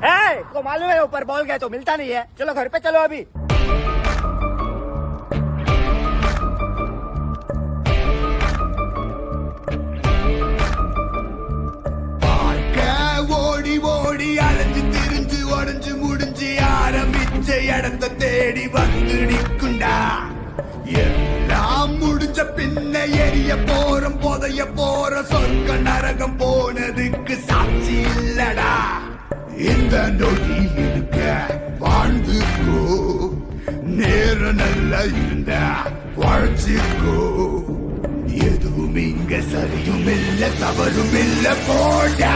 को मालूम है ऊपर बॉल गया तो मिलता नहीं है, चलो घर पे चलो अभी। ஓடி ஓடி அலைஞ்சு திரிஞ்சு உடஞ்சு முடிஞ்சு ஆரம்பிச்ச இடத்த தேடி வந்து நிற்குண்டா. எல்லாம் முடிஞ்ச பின்ன எரிய போறோம் புதைய போற சொர்க்க நரகம் போனதுக்கு சாட்சி இல்லடா. இந்த நொடி இருக்க வாழ்ந்துக்கோ, நேரம் நல்லா இருந்தா வாழ்ச்சிக்கோ. எதுவும் இங்க சரியும் இல்ல தவறும் இல்ல போடா.